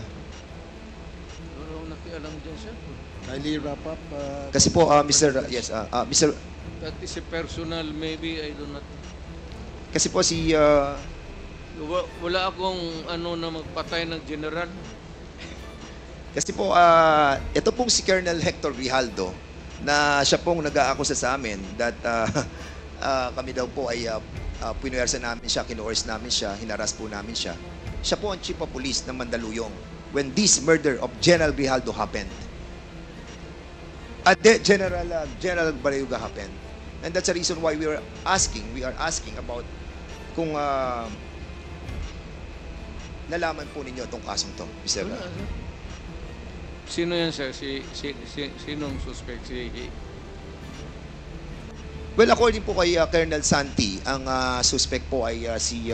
Speaker 2: Pero nakialam dyan, sir.
Speaker 3: Kindly wrap up.
Speaker 1: Kasi po, Mr. Mr.
Speaker 2: That is a personal, maybe, I do not.
Speaker 1: Kasi po si
Speaker 2: Wala akong na magpatay ng general.
Speaker 1: Kasi po, ito pong si Colonel Hector Grijaldo na siya pong nag-aakusa sa amin that kami daw po ay pinuwersa namin siya, kinuors namin siya, hinaras po namin siya. Siya po ang chief of police ng Mandaluyong when this murder of General Grijaldo happened. General Barayuga happened. And that's the reason why we are asking about kung nalaman po ninyo itong kasong to, Mr.
Speaker 2: Sino yan, sir? Sinong suspect?
Speaker 1: Well, according po kay Colonel Santi, ang suspect po ay si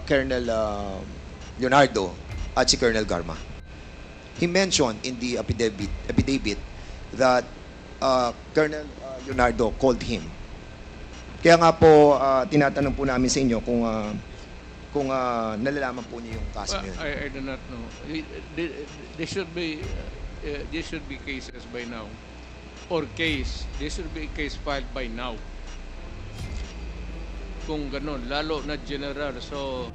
Speaker 1: Colonel Leonardo at si Colonel Garma. He mentioned in the affidavit that Colonel Leonardo called him. Kaya nga po, tinatanong po namin sa inyo kung nalalaman po niyo yung kaso yun.
Speaker 2: I do not know. There should be cases by now. There should be a case filed by now. Kung ganun, lalo na general. So,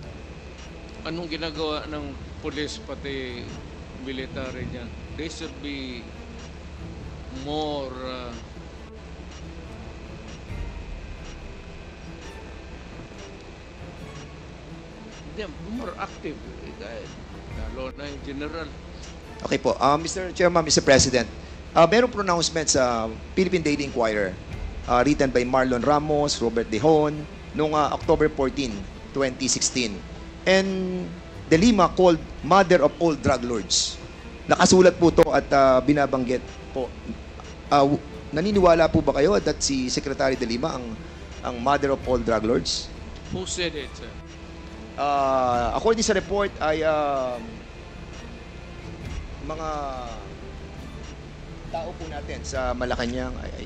Speaker 2: anong ginagawa ng police pati military niyan? They should be more more active. Lalo na yung general.
Speaker 1: Okay po. Mr. Chairman, Mr. President, merong pronouncement sa Philippine Daily Inquirer written by Marlon Ramos, Robert Dehon, noong October 14, 2016. And De Lima called mother of all drug lords. Nakasulat po to at binabanggit po. Naniniwala po ba kayo that si Secretary De Lima ang mother of all drug lords?
Speaker 2: Who said it, sir?
Speaker 1: According sa report ay mga tao po natin sa Malacanang ay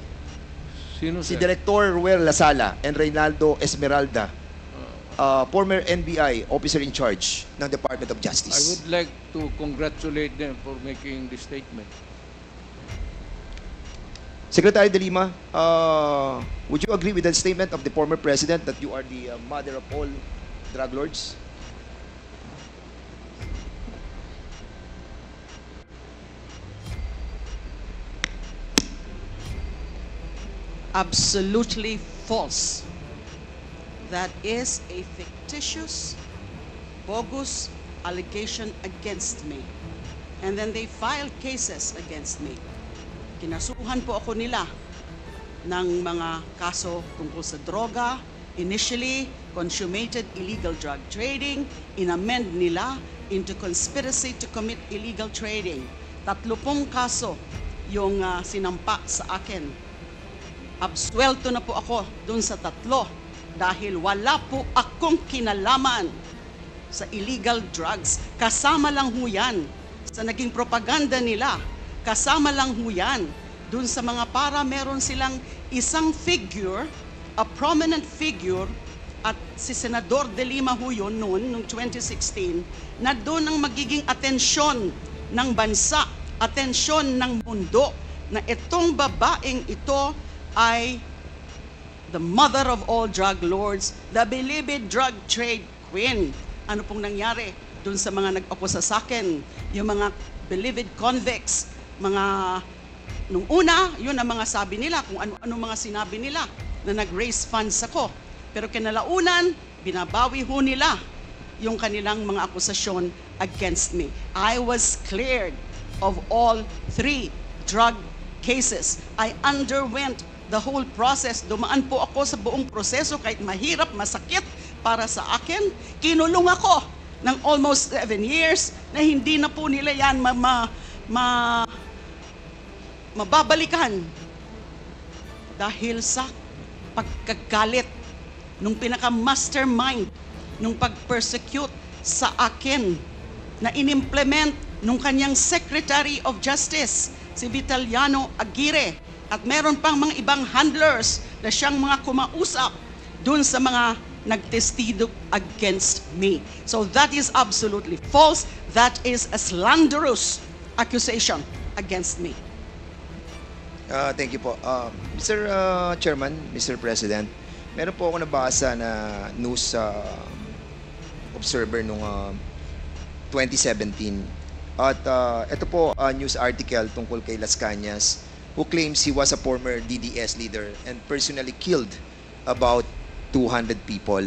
Speaker 2: Sino,
Speaker 1: si
Speaker 2: sir?
Speaker 1: Director Ruel Lasala and Reynaldo Esmeralda, former NBI officer in charge ng Department of
Speaker 2: I
Speaker 1: Justice.
Speaker 2: would like to congratulate them for making this statement.
Speaker 1: Secretary De Lima, would you agree with the statement of the former president that you are the mother of all drug lords?
Speaker 7: Absolutely false. that is a fictitious, bogus allegation against me. And then they filed cases against me. Kinasuhan po ako nila ng mga kaso tungkol sa droga. Initially, consummated illegal drug trading. Inamend nila into conspiracy to commit illegal trading. 30 kaso yung sinampa sa akin. Absuelto na po ako dun sa 3 dahil wala po akong kinalaman sa illegal drugs. Kasama lang ho yan sa naging propaganda nila. Kasama lang ho yan dun sa mga para meron silang isang figure, a prominent figure, at si Senador De Lima ho yun noon, noong 2016, na doon ang magiging atensyon ng bansa, atensyon ng mundo, na itong babaeng ito ay the mother of all drug lords, the believed drug trade queen. Ano pong nangyari doon sa mga nag-akusa sa akin, yung mga believed convicts, mga nung una, yun ang mga sabi nila, kung ano mga sinabi nila, na nag-raise funds ako. Pero kinalaunan, binabawi ho nila yung kanilang mga akusasyon against me. I was cleared of all 3 drug cases. I underwent the whole process. Dumaan po ako sa buong proseso kahit mahirap, masakit para sa akin. Kinulong ako ng almost 7 years na hindi na po nila yan mababalikan dahil sa pagkagalit nung pinaka-mastermind nung pag-persecute sa akin na inimplement nung kanyang Secretary of Justice, si Vitaliano Aguirre, at meron pang mga ibang handlers na siyang mga kumausap dun sa mga nagtestigo against me. So that is absolutely false. That is a slanderous accusation against me.
Speaker 1: Thank you po. Mr. Chairman, Mr. President, meron po ako nabasa na news observer nung 2017. At ito po news article tungkol kay Las Cañas, who claims he was a former DDS leader and personally killed about 200 people.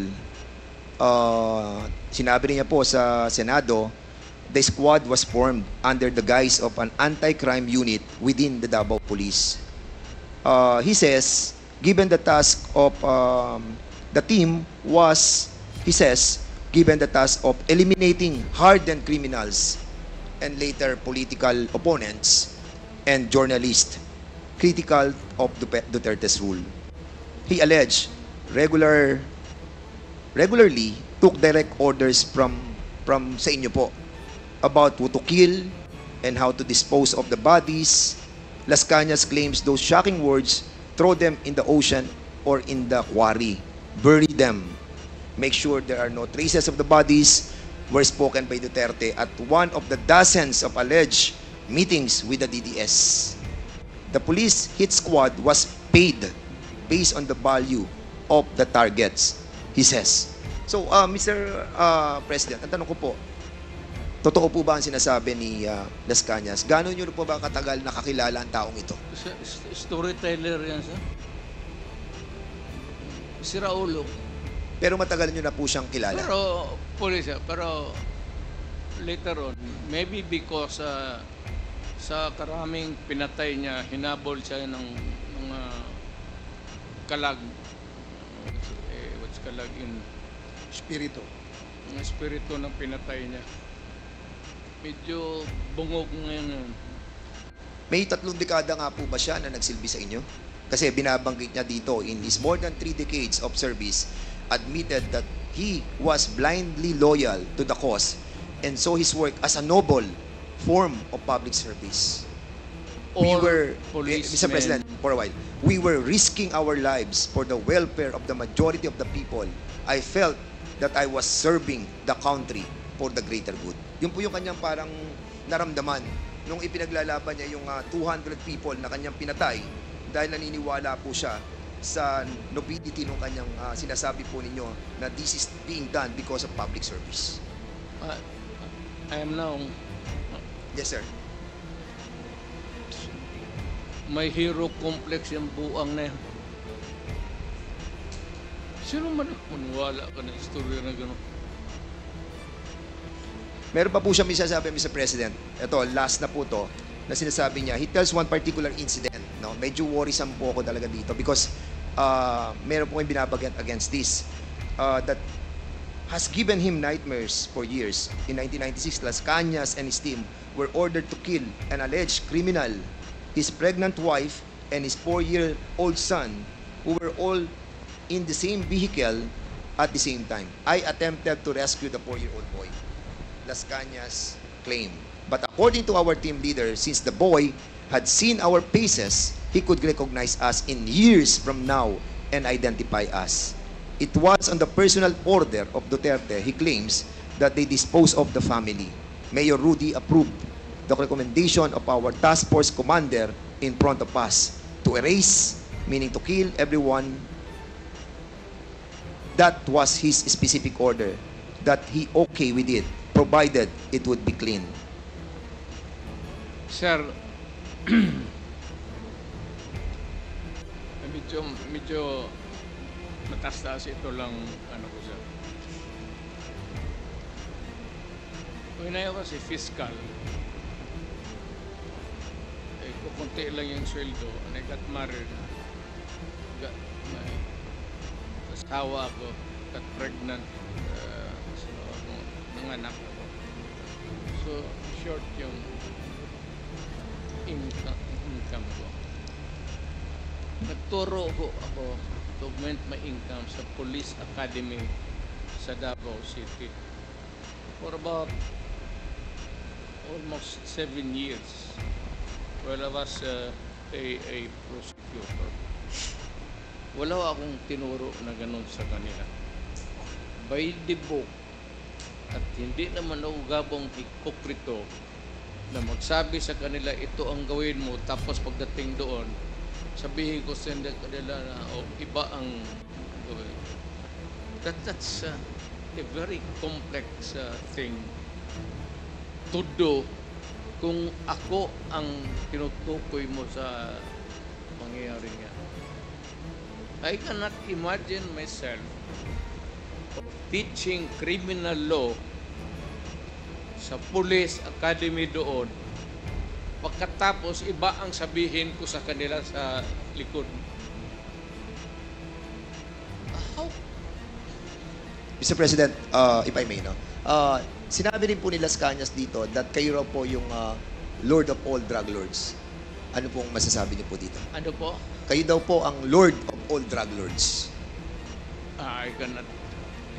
Speaker 1: Sinabi niya po sa Senado, the squad was formed under the guise of an anti-crime unit within the Davao Police. He says, given the task of the team was, he says, given the task of eliminating hardened criminals and later political opponents and journalists critical of Duterte's rule. He alleged regularly took direct orders from sa inyo po about who to kill and how to dispose of the bodies. Las Cañas claims those shocking words: throw them in the ocean or in the quarry, bury them, make sure there are no traces of the bodies, were spoken by Duterte at one of the dozens of alleged meetings with the DDS. The police hit squad was paid based on the value of the targets, he says. So, Mr. President, ang tanong ko po, totoo po ba ang sinasabi ni Las Cañas? Gano'n nyo po ba katagal nakakilala ang taong ito?
Speaker 2: Storyteller yan, sir. Si Raulo.
Speaker 1: Pero matagal nyo na po siyang kilala?
Speaker 2: Pero, police, pero later on, maybe because sa karaming pinatay niya, hinabol siya ng mga kalag. What's kalag in?
Speaker 3: Espiritu.
Speaker 2: Ang espiritu ng pinatay niya. Medyo bungog ngayon.
Speaker 1: May 3 dekada nga po ba siya na nagsilbi sa inyo? Kasi binabanggit niya dito, in his more than 3 decades of service, admitted that he was blindly loyal to the cause and saw his work as a noble form of public service. Mr. President, for a while, we were risking our lives for the welfare of the majority of the people. I felt that I was serving the country for the greater good. Yun po yung kanyang parang naramdaman nung ipinaglalaban niya yung 200 people na kanyang pinatay dahil naniniwala po siya sa nobility ng kanyang sinasabi po ninyo na this is being done because of public service.
Speaker 2: I am now...
Speaker 1: Yes, sir.
Speaker 2: May hero complex yung buang na yan. Sino man maniwala ka ng istorya na gano'n?
Speaker 1: Meron pa po siya sasabi, Mr. President. Ito, last na po to, na sinasabi niya. He tells one particular incident. No? Medyo worrisome po ako talaga dito because meron po kayong binabagat against this. That has given him nightmares for years. In 1996, Las Cañas and his team were ordered to kill an alleged criminal, his pregnant wife, and his 4-year-old son, who were all in the same vehicle at the same time. I attempted to rescue the 4-year-old boy. Las Cañas claim. But according to our team leader, since the boy had seen our faces, he could recognize us in years from now and identify us. It was on the personal order of Duterte, he claims, that they disposed of the family. Mayor Rudy approved the recommendation of our task force commander in front of us to erase, meaning to kill everyone. That was his specific order, that he okay with it, provided it would be clean.
Speaker 2: Sir, medyo matas-taas ito lang, ano ko, sir. When I was a fiscal, kukunti lang yung sweldo, and I got married. My asawa ko, got pregnant, so, nanganak ako. So, short yung income ko. Nagturo ako to augment my income sa Police Academy sa Davao City for about almost 7 years while I was a prosecutor. Wala akong tinuro na ganun sa kanila. By the book, at hindi naman ako gabong hipokrito na magsabi sa kanila, ito ang gawin mo, tapos pagdating doon, sabihin ko sa kanila na iba ang gawin. That's a very complex thing to do kung ako ang tinutukoy mo sa pangyayari niya. I cannot imagine myself teaching criminal law sa Police Academy doon, pagkatapos iba ang sabihin ko sa kanila sa likod. How?
Speaker 1: Mr. President, if I may, no? Sinabi rin po ni Las Cañas dito that kayo raw po yung Lord of all drug lords. Ano pong masasabi niyo po dito?
Speaker 2: Ano po?
Speaker 1: Kayo daw po ang Lord of all drug lords.
Speaker 2: I cannot.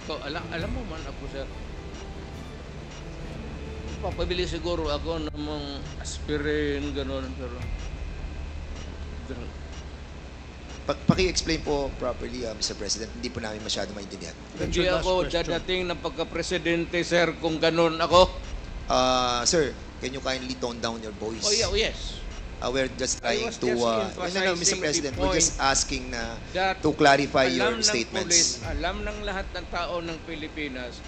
Speaker 2: Ikaw, alam mo man ako, sir. Papabili siguro ako ng mga aspirin, gano'n, pero
Speaker 1: Paki-explain po properly, Mr. President. Hindi po namin masyado maintindihan.
Speaker 2: hindi ako dadating ng pagka-presidente, sir, kung gano'n ako.
Speaker 1: Sir, can you kindly tone down your voice?
Speaker 2: Oh, yeah, yes.
Speaker 1: We're just trying
Speaker 2: was
Speaker 1: to...
Speaker 2: just
Speaker 1: no,
Speaker 2: emphasizing
Speaker 1: Mr. President,
Speaker 2: the
Speaker 1: we're just
Speaker 2: point
Speaker 1: asking
Speaker 2: that
Speaker 1: to clarify
Speaker 2: alam
Speaker 1: your
Speaker 2: ng
Speaker 1: statements.
Speaker 2: Pulis, alam ng lahat ng tao ng Pilipinas,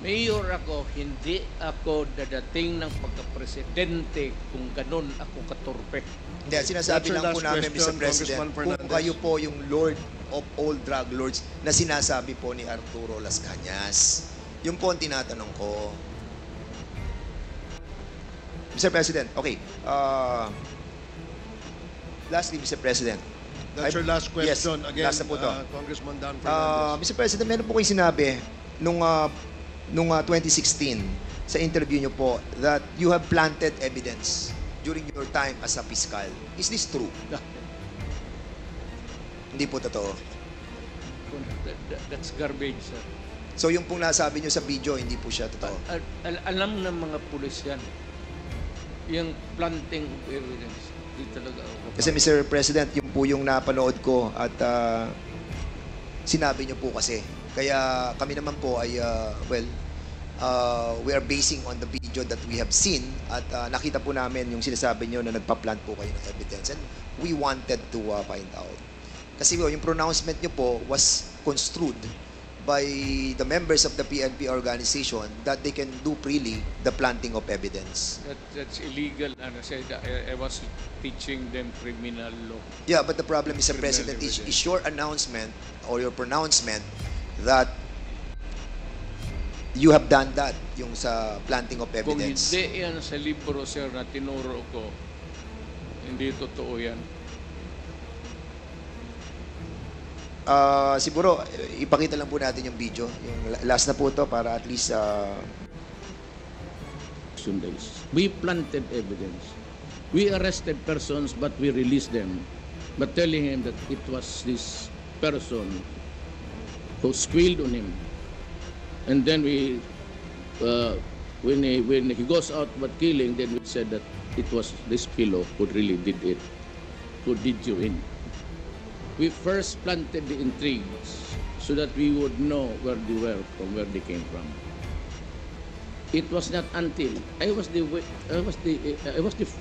Speaker 2: mayor ako, hindi ako dadating ng pagka-presidente kung ganun ako katurpe.
Speaker 1: Hindi, sinasabi
Speaker 3: That's your
Speaker 1: lang po
Speaker 3: last
Speaker 1: namin, Mr.
Speaker 3: question,
Speaker 1: President,
Speaker 3: Congressman
Speaker 1: kung
Speaker 3: Fernandez.
Speaker 1: kayo po yung Lord of all drug lords na sinasabi po ni Arturo Las Cañas. Yung po ang tinatanong ko. Mr. President, okay. Lastly, Mr. President.
Speaker 3: That's your last question.
Speaker 1: Yes,
Speaker 3: Again,
Speaker 1: last na po to.
Speaker 3: Congressman Dan Fernandez.
Speaker 1: Mr. President, meron po kayo sinabi nung 2016 sa interview nyo po that you have planted evidence during your time as a fiscal. Is this true? Hindi po totoo.
Speaker 2: That's garbage, sir.
Speaker 1: So yung pong nasabi nyo sa video, hindi po siya totoo.
Speaker 2: Alam ng mga pulis yan. Yung planting of evidence. Hindi talaga ako.
Speaker 1: Kasi Mr. President, yung po yung napanood ko at sinabi nyo po kasi. Kaya kami naman po ay, we are basing on the video that we have seen at nakita po namin yung sinasabi nyo na nagpa-plant po kayo ng evidence and we wanted to find out. Kasi yung pronouncement nyo po was construed by the members of the PNP organization that they can do freely the planting of evidence.
Speaker 2: That's illegal. And I said I was teaching them criminal law.
Speaker 1: Yeah, but the problem, Mr.
Speaker 2: Criminal
Speaker 1: President,
Speaker 2: evidence.
Speaker 1: is your announcement or your pronouncement that you have done that, yung sa planting of
Speaker 2: Kung
Speaker 1: evidence.
Speaker 2: hindi yan sa libro, sir, na tinuro ko, hindi totoo yan.
Speaker 1: Siguro, ipakita lang po natin yung video. Yung last na po to para at least
Speaker 8: election days. We planted evidence. We arrested persons, but we released them. But telling him that it was this person who squealed on him. And then we, when he goes out but killing, then we said that it was this fellow who really did it, who did you in. We first planted the intrigues so that we would know where they were from, where they came from. It was not until I was the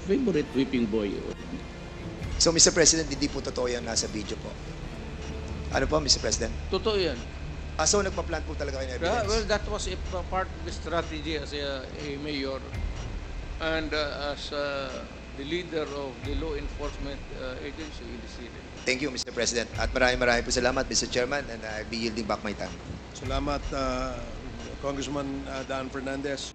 Speaker 8: favorite whipping boy.
Speaker 1: So, Mr. President, hindi po totoo yan nasa video po. Ano po, Mr. President?
Speaker 2: Totoo yan.
Speaker 1: So, nagpa-plant po talaga kayo ng evidence?
Speaker 2: Well, that was a part of the strategy as a mayor and as the leader of the law enforcement agency in the city.
Speaker 1: Thank you, Mr. President. At maraming po salamat, Mr. Chairman, and I'll be yielding back my time.
Speaker 3: Salamat, Congressman Dan Fernandez.